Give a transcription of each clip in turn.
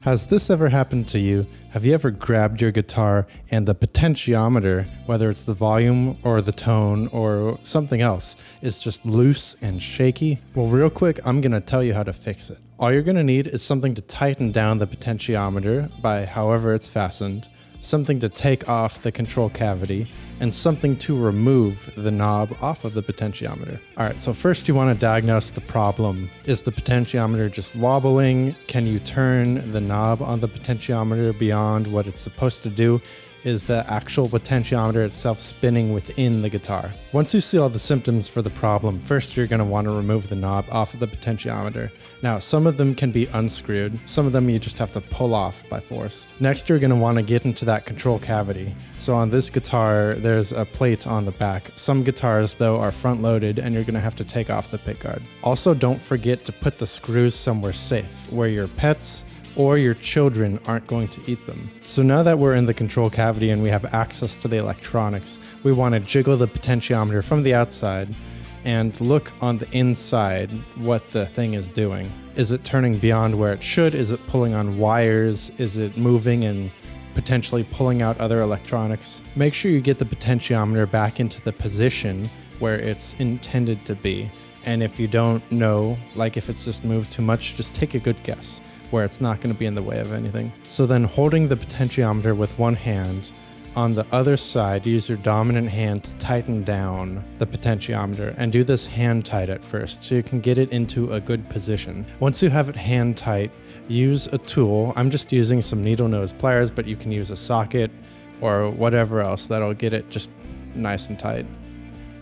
Has this ever happened to you? Have you ever grabbed your guitar and the potentiometer, whether it's the volume or the tone or something else, is just loose and shaky? Well, real quick, I'm going to tell you how to fix it. All you're going to need is something to tighten down the potentiometer by however it's fastened, something to take off the control cavity, and something to remove the knob off of the potentiometer. All right, so first you want to diagnose the problem. Is the potentiometer just wobbling? Can you turn the knob on the potentiometer beyond what it's supposed to do? Is the actual potentiometer itself spinning within the guitar? Once you see all the symptoms for the problem, first you're going to want to remove the knob off of the potentiometer. Now, some of them can be unscrewed. Some of them you just have to pull off by force. Next, you're going to want to get into that control cavity. So on this guitar, there's a plate on the back. Some guitars, though, are front-loaded, and you're going to have to take off the pickguard. Also, don't forget to put the screws somewhere safe, where your pets or your children aren't going to eat them. So now that we're in the control cavity and we have access to the electronics, we want to jiggle the potentiometer from the outside and look on the inside what the thing is doing. Is it turning beyond where it should? Is it pulling on wires? Is it moving and potentially pulling out other electronics? Make sure you get the potentiometer back into the position where it's intended to be. And if you don't know, like if it's just moved too much, just take a good guess where it's not going to be in the way of anything. So then holding the potentiometer with one hand, on the other side, use your dominant hand to tighten down the potentiometer, and do this hand tight at first so you can get it into a good position. Once you have it hand tight, use a tool. I'm just using some needle nose pliers, but you can use a socket or whatever else that'll get it just nice and tight.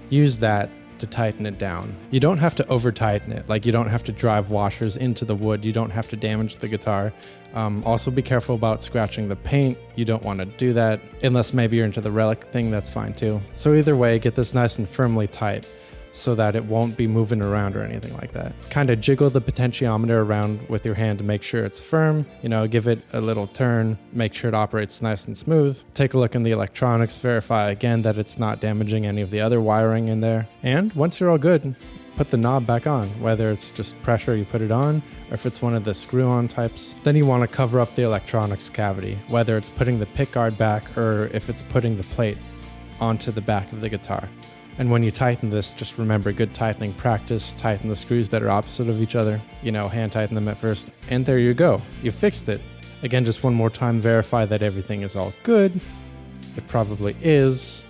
Use that to tighten it down. You don't have to over tighten it, like you don't have to drive washers into the wood, you don't have to damage the guitar. Also be careful about scratching the paint. You don't want to do that unless maybe you're into the relic thing, that's fine too. So either way, get this nice and firmly tight so that it won't be moving around or anything like that. Kind of jiggle the potentiometer around with your hand to make sure it's firm, give it a little turn, make sure it operates nice and smooth. Take a look in the electronics, verify again that it's not damaging any of the other wiring in there. And once you're all good, put the knob back on, whether it's just pressure you put it on, or if it's one of the screw-on types. Then you want to cover up the electronics cavity, whether it's putting the pickguard back or if it's putting the plate onto the back of the guitar. And when you tighten this, just remember good tightening practice. Tighten the screws that are opposite of each other. Hand tighten them at first. And there you go. You fixed it. Again, just one more time, verify that everything is all good. It probably is.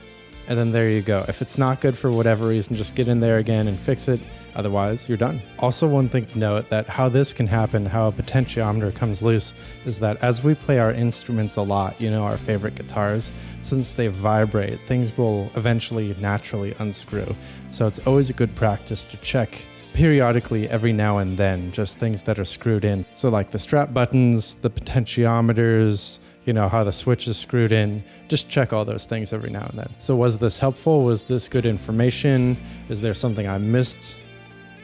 And then there you go. If it's not good for whatever reason, just get in there again and fix it. Otherwise, you're done. Also, one thing to note that how this can happen, how a potentiometer comes loose, is that as we play our instruments a lot, our favorite guitars, since they vibrate, things will eventually naturally unscrew. So it's always a good practice to check periodically every now and then, just things that are screwed in. So like the strap buttons, the potentiometers, how the switch is screwed in. Just check all those things every now and then. So was this helpful? Was this good information? Is there something I missed?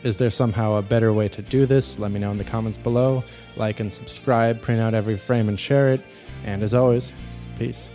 Is there somehow a better way to do this? Let me know in the comments below. Like and subscribe, print out every frame and share it. And as always, peace.